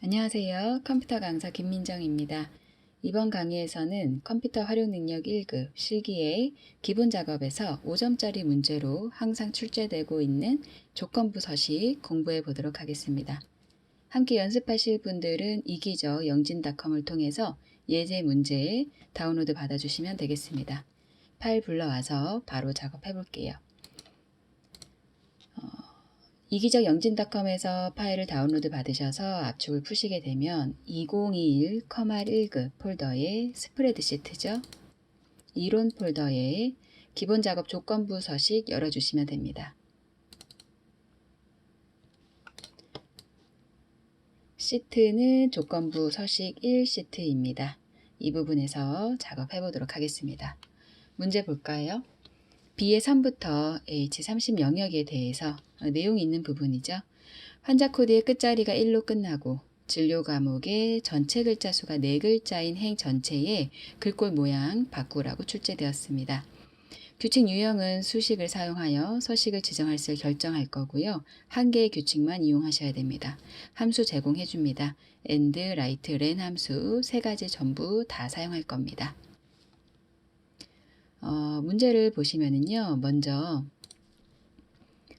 안녕하세요. 컴퓨터 강사 김민정입니다. 이번 강의에서는 컴퓨터 활용 능력 1급 실기의 기본 작업에서 5점짜리 문제로 항상 출제되고 있는 조건부 서식 공부해 보도록 하겠습니다. 함께 연습하실 분들은 이기적 영진닷컴을 통해서 예제 문제 다운로드 받아주시면 되겠습니다. 파일 불러와서 바로 작업해 볼게요. 이기적 영진닷컴에서 파일을 다운로드 받으셔서 압축을 푸시게 되면 2021, 1급 폴더에 스프레드시트죠. 이론 폴더에 기본 작업 조건부 서식 열어주시면 됩니다. 시트는 조건부 서식 1시트입니다. 이 부분에서 작업해 보도록 하겠습니다. 문제 볼까요? B의 3부터 H30 영역에 대해서 내용 있는 부분이죠. 환자 코드의 끝자리가 1로 끝나고 진료 과목의 전체 글자 수가 4글자인 행 전체의 글꼴 모양 바꾸라고 출제되었습니다. 규칙 유형은 수식을 사용하여 서식을 지정할 수 결정할 거고요. 한 개의 규칙만 이용하셔야 됩니다. 함수 제공해 줍니다. and, write, len 함수 세 가지 전부 다 사용할 겁니다. 문제를 보시면은요. 먼저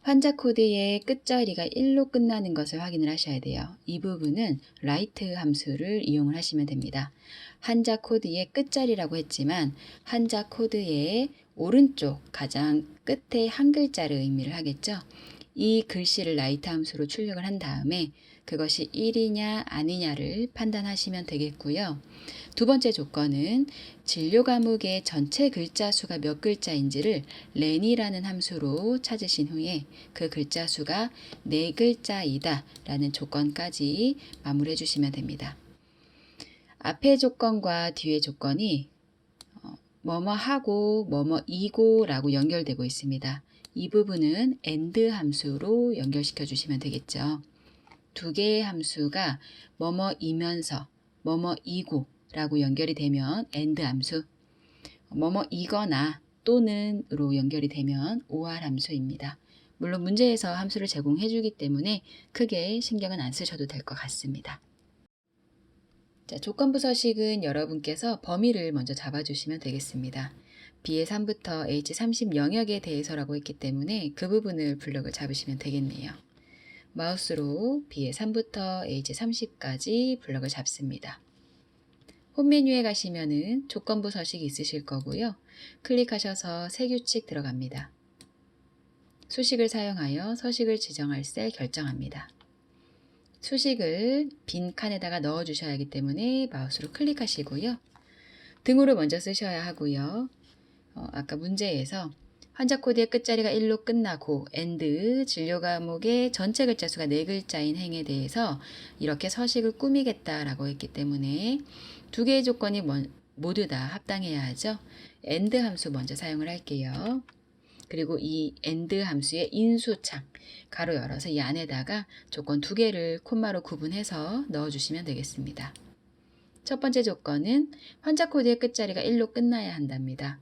환자 코드의 끝자리가 1로 끝나는 것을 확인을 하셔야 돼요. 이 부분은 write 함수를 이용을 하시면 됩니다. 환자 코드의 끝자리라고 했지만 환자 코드의 오른쪽 가장 끝에 한 글자를 의미를 하겠죠. 이 글씨를 write 함수로 출력을 한 다음에 그것이 1이냐 아니냐를 판단하시면 되겠고요. 두 번째 조건은 진료 과목의 전체 글자 수가 몇 글자인지를 len이라는 함수로 찾으신 후에 그 글자 수가 4글자이다 라는 조건까지 마무리해 주시면 됩니다. 앞의 조건과 뒤의 조건이 뭐뭐하고 뭐뭐이고 라고 연결되고 있습니다. 이 부분은 and 함수로 연결시켜 주시면 되겠죠. 두 개의 함수가 뭐뭐이면서 뭐뭐이고 라고 연결이 되면 and 함수, 뭐뭐이거나 또는으로 연결이 되면 or 함수입니다. 물론 문제에서 함수를 제공해 주기 때문에 크게 신경은 안 쓰셔도 될 것 같습니다. 자, 조건부 서식은 여러분께서 범위를 먼저 잡아주시면 되겠습니다. B의 3부터 H30 영역에 대해서라고 했기 때문에 그 부분을 블럭을 잡으시면 되겠네요. 마우스로 B의 3부터 H30까지 블럭을 잡습니다. 홈 메뉴에 가시면은 조건부 서식이 있으실 거고요. 클릭하셔서 새 규칙 들어갑니다. 수식을 사용하여 서식을 지정할 셀 결정합니다. 수식을 빈 칸에다가 넣어 주셔야 하기 때문에 마우스로 클릭하시고요. 등호를 먼저 쓰셔야 하고요. 아까 문제에서 환자 코드의 끝자리가 1로 끝나고 and 진료 과목의 전체 글자 수가 4글자인 행에 대해서 이렇게 서식을 꾸미겠다라고 했기 때문에 두 개의 조건이 모두 다 합당해야 하죠. and 함수 먼저 사용을 할게요. 그리고 이 and 함수의 인수창 가로 열어서 이 안에다가 조건 두 개를 콤마로 구분해서 넣어주시면 되겠습니다. 첫 번째 조건은 환자 코드의 끝자리가 1로 끝나야 한답니다.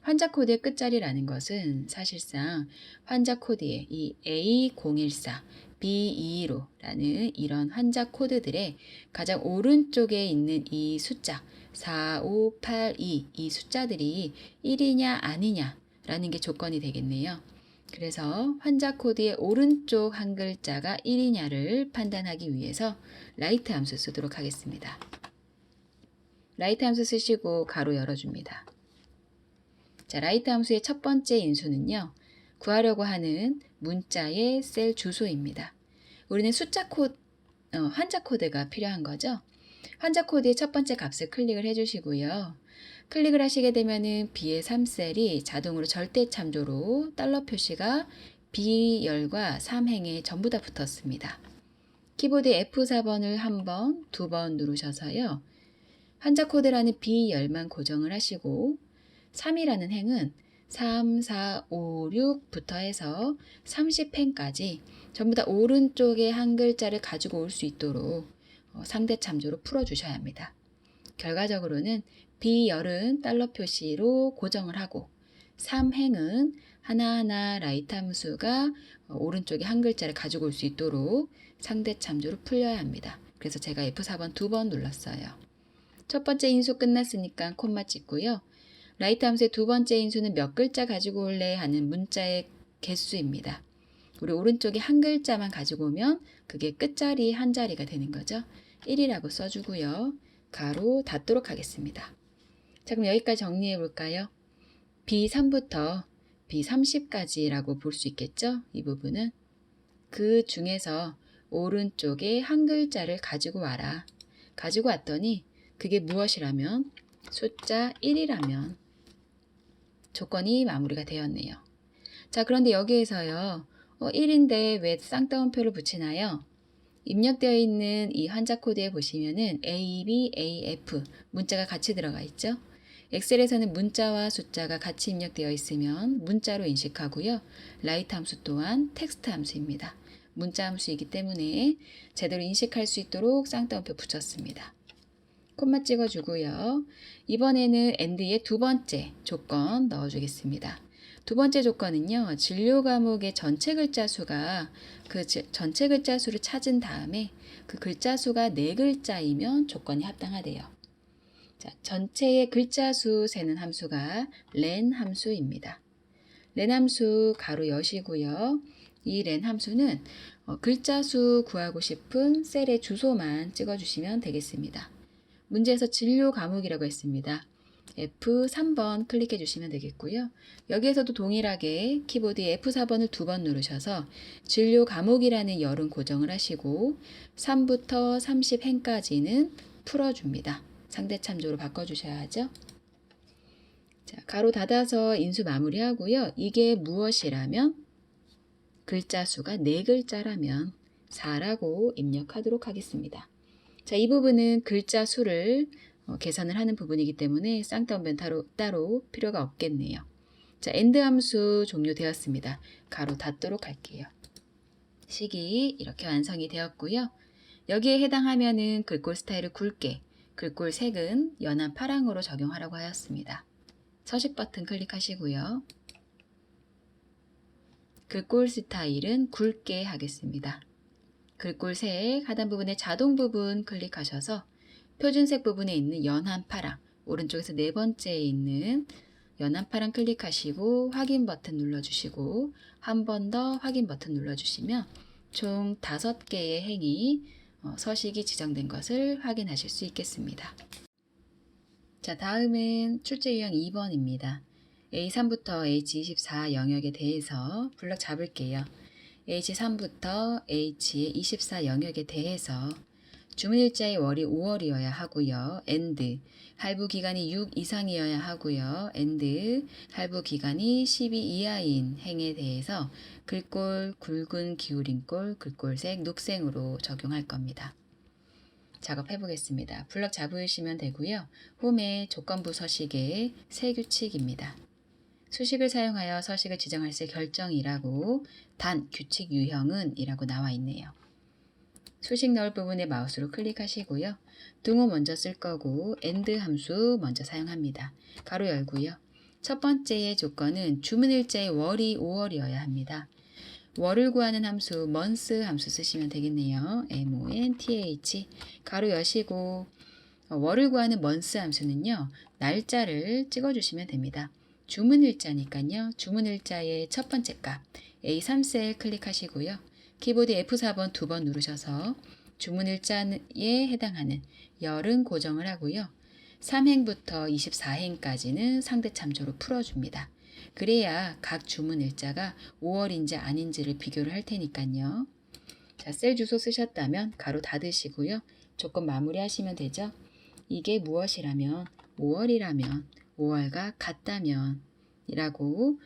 환자 코드의 끝자리라는 것은 사실상 환자 코드의 이 A014, B215라는 이런 환자 코드들의 가장 오른쪽에 있는 이 숫자 4582 이 숫자들이 1이냐 아니냐 라는 게 조건이 되겠네요. 그래서 환자 코드의 오른쪽 한 글자가 1이냐를 판단하기 위해서 write 함수 쓰도록 하겠습니다. write 함수 쓰시고 가로 열어줍니다. 자, write 함수의 첫 번째 인수는요. 구하려고 하는 문자의 셀 주소입니다. 우리는 환자 코드가 필요한 거죠. 환자 코드의 첫 번째 값을 클릭을 해주시고요. 클릭을 하시게 되면은 B의 3셀이 자동으로 절대 참조로 달러 표시가 B열과 3행에 전부 다 붙었습니다. 키보드 F4번을 한 번, 두 번 누르셔서요. 환자 코드라는 B열만 고정을 하시고 3이라는 행은 3, 4, 5, 6부터 해서 30행까지 전부 다 오른쪽에 한 글자를 가지고 올 수 있도록 상대 참조로 풀어주셔야 합니다. 결과적으로는 B열은 달러 표시로 고정을 하고 3행은 하나하나 write 함수가 오른쪽에 한 글자를 가지고 올 수 있도록 상대 참조로 풀려야 합니다. 그래서 제가 F4번 2번 눌렀어요. 첫 번째 인수 끝났으니까 콤마 찍고요. 라이트 함수의 두 번째 인수는 몇 글자 가지고 올래 하는 문자의 개수입니다. 우리 오른쪽에 한 글자만 가지고 오면 그게 끝자리 한 자리가 되는 거죠. 1이라고 써주고요. 가로 닫도록 하겠습니다. 자, 그럼 여기까지 정리해 볼까요? B3부터 B30까지라고 볼 수 있겠죠? 이 부분은. 그 중에서 오른쪽에 한 글자를 가지고 와라. 가지고 왔더니 그게 무엇이라면 숫자 1이라면 조건이 마무리가 되었네요. 자, 그런데 여기에서요. 1인데 왜 쌍따옴표를 붙이나요? 입력되어 있는 이 한자 코드에 보시면은 A, B, A, F 문자가 같이 들어가 있죠. 엑셀에서는 문자와 숫자가 같이 입력되어 있으면 문자로 인식하고요. 라이트 함수 또한 텍스트 함수입니다. 문자 함수이기 때문에 제대로 인식할 수 있도록 쌍따옴표 붙였습니다. 콤마 찍어주고요. 이번에는 AND의 두 번째 조건 넣어주겠습니다. 두 번째 조건은요. 진료 과목의 전체 글자 수가 전체 글자 수를 찾은 다음에 그 글자 수가 4글자이면 조건이 합당하대요. 자, 전체의 글자 수 세는 함수가 len 함수입니다. len 함수 가로 여시고요. 이 len 함수는 글자 수 구하고 싶은 셀의 주소만 찍어주시면 되겠습니다. 문제에서 진료 과목이라고 했습니다. F3번 클릭해 주시면 되겠고요. 여기에서도 동일하게 키보드에 F4번을 2번 누르셔서 진료 과목이라는 열은 고정을 하시고 3부터 30행까지는 풀어줍니다. 상대 참조로 바꿔주셔야 하죠. 자, 가로 닫아서 인수 마무리하고요. 이게 무엇이라면 글자 수가 4글자라면 4라고 입력하도록 하겠습니다. 자, 이 부분은 글자 수를 계산을 하는 부분이기 때문에 쌍따옴표 따로 필요가 없겠네요. 자, AND 함수 종료되었습니다. 가로 닫도록 할게요. 식이 이렇게 완성이 되었고요. 여기에 해당하면은 글꼴 스타일을 굵게, 글꼴 색은 연한 파랑으로 적용하라고 하였습니다. 서식 버튼 클릭하시고요. 글꼴 스타일은 굵게 하겠습니다. 글꼴 색 하단 부분의 자동 부분 클릭하셔서 표준색 부분에 있는 연한 파랑, 오른쪽에서 네 번째에 있는 연한 파랑 클릭하시고 확인 버튼 눌러주시고 한 번 더 확인 버튼 눌러주시면 총 5개의 행이 서식이 지정된 것을 확인하실 수 있겠습니다. 자, 다음은 출제 유형 2번입니다. A3부터 H24 영역에 대해서 블럭 잡을게요. H3부터 H24 영역에 대해서 주문일자의 월이 5월이어야 하고요. AND 할부 기간이 6 이상이어야 하고요. AND 할부 기간이 12 이하인 행에 대해서 글꼴 굵은 기울인 꼴 글꼴색 녹색으로 적용할 겁니다. 작업해 보겠습니다. 블럭 잡으시면 되고요. 홈의 조건부 서식의 새 규칙입니다. 수식을 사용하여 서식을 지정할 때 결정이라고 단 규칙 유형은 이라고 나와 있네요. 수식 넣을 부분에 마우스로 클릭하시고요. 등호 먼저 쓸 거고 AND 함수 먼저 사용합니다. 가로 열고요. 첫 번째의 조건은 주문일자의 월이 5월이어야 합니다. 월을 구하는 함수 month 함수 쓰시면 되겠네요. month 가로 여시고 월을 구하는 month 함수는요. 날짜를 찍어주시면 됩니다. 주문일자니까요. 주문일자의 첫 번째 값 A3셀 클릭하시고요. 키보드 F4번 2번 누르셔서 주문일자에 해당하는 열은 고정을 하고요. 3행부터 24행까지는 상대 참조로 풀어줍니다. 그래야 각 주문일자가 5월인지 아닌지를 비교를 할 테니까요. 자, 셀 주소 쓰셨다면 가로 닫으시고요. 조건 마무리하시면 되죠. 이게 무엇이라면 5월이라면 5월과 같다면 이라고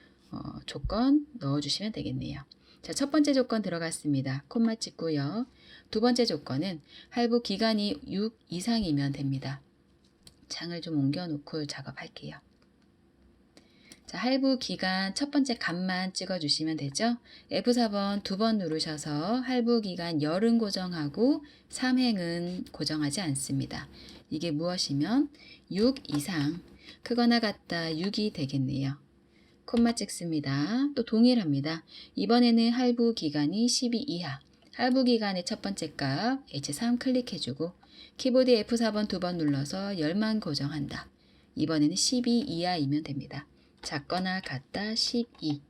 조건 넣어주시면 되겠네요. 자, 첫 번째 조건 들어갔습니다. 콤마 찍고요. 두 번째 조건은 할부 기간이 6 이상이면 됩니다. 장을 좀 옮겨 놓고 작업할게요. 자, 할부 기간 첫 번째 값만 찍어주시면 되죠. F4번 2번 누르셔서 할부 기간 열은 고정하고 3행은 고정하지 않습니다. 이게 무엇이면 6 이상 크거나 같다 6이 되겠네요. 콤마 찍습니다. 또 동일합니다. 이번에는 할부 기간이 12 이하 할부 기간의 첫 번째 값 H3 클릭해주고 키보드 F4번 두 번 눌러서 열만 고정한다. 이번에는 12 이하이면 됩니다. 작거나 같다 12.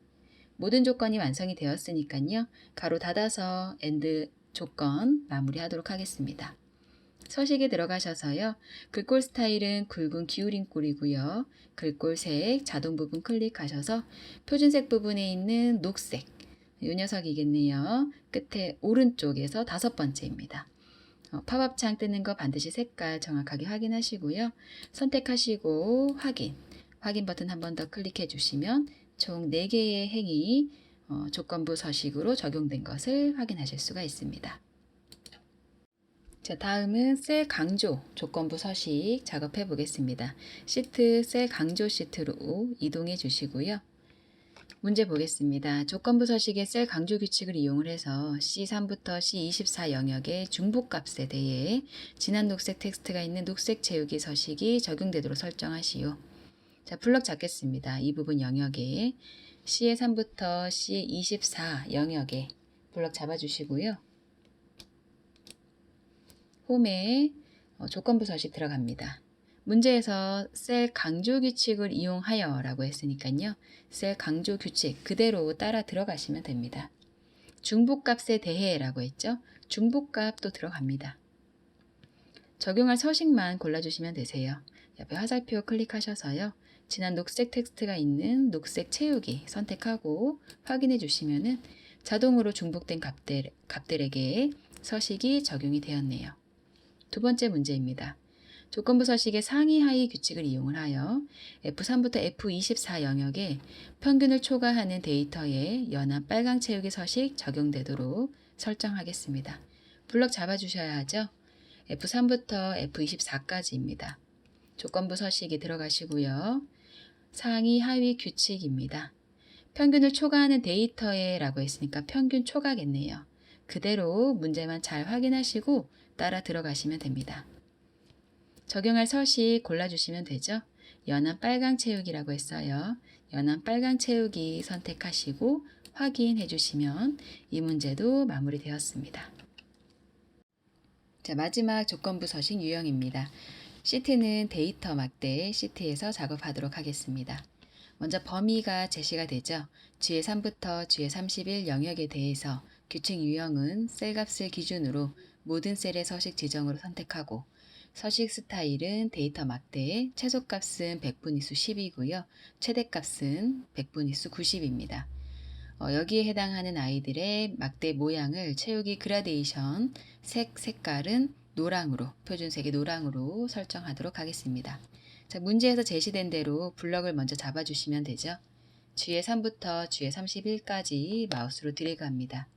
모든 조건이 완성이 되었으니까요. 가로 닫아서 엔드 조건 마무리하도록 하겠습니다. 서식에 들어가셔서요. 글꼴 스타일은 굵은 기울인 꼴이고요. 글꼴 색 자동 부분 클릭하셔서 표준색 부분에 있는 녹색 이 녀석이겠네요. 끝에 오른쪽에서 5번째입니다. 팝업창 뜨는 거 반드시 색깔 정확하게 확인하시고요. 선택하시고 확인 버튼 한 번 더 클릭해 주시면 총 4개의 행위 조건부 서식으로 적용된 것을 확인하실 수가 있습니다. 자, 다음은 셀 강조 조건부 서식 작업해 보겠습니다. 시트 셀 강조 시트로 이동해 주시고요. 문제 보겠습니다. 조건부 서식의 셀 강조 규칙을 이용을 해서 C3부터 C24 영역의 중복값에 대해 진한 녹색 텍스트가 있는 녹색 채우기 서식이 적용되도록 설정하시오. 자, 블럭 잡겠습니다. 이 부분 영역에 C의 3부터 C의 24 영역에 블럭 잡아주시고요. 홈에 조건부 서식 들어갑니다. 문제에서 셀 강조 규칙을 이용하여 라고 했으니까요. 셀 강조 규칙 그대로 따라 들어가시면 됩니다. 중복값에 대해 라고 했죠. 중복값도 들어갑니다. 적용할 서식만 골라주시면 되세요. 옆에 화살표 클릭하셔서요. 진한 녹색 텍스트가 있는 녹색 채우기 선택하고 확인해 주시면 자동으로 중복된 값들에게 서식이 적용이 되었네요. 두 번째 문제입니다. 조건부 서식의 상위 하위 규칙을 이용을 하여 F3부터 F24 영역에 평균을 초과하는 데이터에 연한 빨강 채우기 서식 적용되도록 설정하겠습니다. 블럭 잡아주셔야 하죠. F3부터 F24까지입니다. 조건부 서식에 들어가시고요. 상위 하위 규칙입니다. 평균을 초과하는 데이터에 라고 했으니까 평균 초과겠네요. 그대로 문제만 잘 확인하시고 따라 들어가시면 됩니다. 적용할 서식 골라주시면 되죠. 연한 빨강 채우기라고 했어요. 연한 빨강 채우기 선택하시고 확인해 주시면 이 문제도 마무리되었습니다. 자, 마지막 조건부 서식 유형입니다. 시트는 데이터 막대 시트에서 작업하도록 하겠습니다. 먼저 범위가 제시가 되죠. G3부터 G31 영역에 대해서 규칙 유형은 셀 값을 기준으로 모든 셀의 서식 지정으로 선택하고 서식 스타일은 데이터 막대, 최소값은 백분위수 10이고요. 최대값은 백분위수 90입니다. 여기에 해당하는 아이들의 막대 모양을 채우기 그라데이션 색깔은 노랑으로, 표준색의 노랑으로 설정하도록 하겠습니다. 자, 문제에서 제시된 대로 블럭을 먼저 잡아주시면 되죠. G의 3부터 G의 31까지 마우스로 드래그합니다.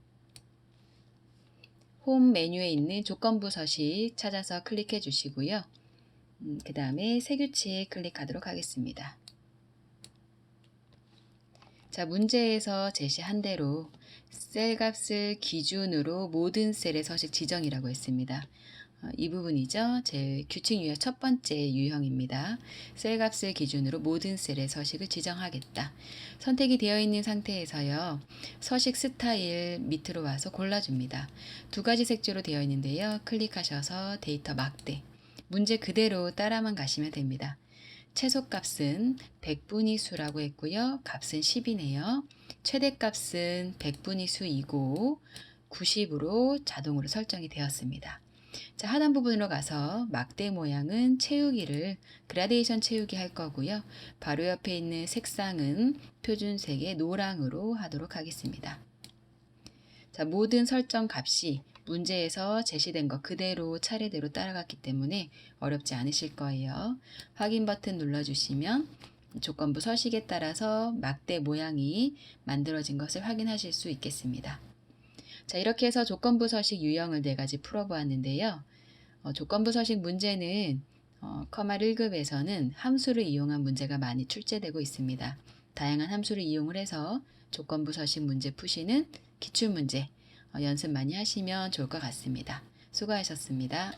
홈 메뉴에 있는 조건부 서식 찾아서 클릭해 주시고요. 그 다음에 새 규칙 클릭하도록 하겠습니다. 자, 문제에서 제시한 대로 셀 값을 기준으로 모든 셀의 서식 지정이라고 했습니다. 이 부분이죠. 제 규칙 유형 첫 번째 유형입니다. 셀 값을 기준으로 모든 셀의 서식을 지정하겠다. 선택이 되어 있는 상태에서요. 서식 스타일 밑으로 와서 골라줍니다. 두 가지 색조로 되어 있는데요. 클릭하셔서 데이터 막대. 문제 그대로 따라만 가시면 됩니다. 최소값은 백분위수라고 했고요. 값은 10이네요. 최대값은 백분위수이고 90으로 자동으로 설정이 되었습니다. 자, 하단 부분으로 가서 막대 모양은 채우기를 그라데이션 채우기 할 거고요. 바로 옆에 있는 색상은 표준색의 노랑으로 하도록 하겠습니다. 자, 모든 설정 값이 문제에서 제시된 것 그대로 차례대로 따라갔기 때문에 어렵지 않으실 거예요. 확인 버튼 눌러주시면 조건부 서식에 따라서 막대 모양이 만들어진 것을 확인하실 수 있겠습니다. 자, 이렇게 해서 조건부 서식 유형을 4가지 풀어보았는데요. 조건부 서식 문제는 커말 1급에서는 함수를 이용한 문제가 많이 출제되고 있습니다. 다양한 함수를 이용을 해서 조건부 서식 문제 푸시는 기출문제 연습 많이 하시면 좋을 것 같습니다. 수고하셨습니다.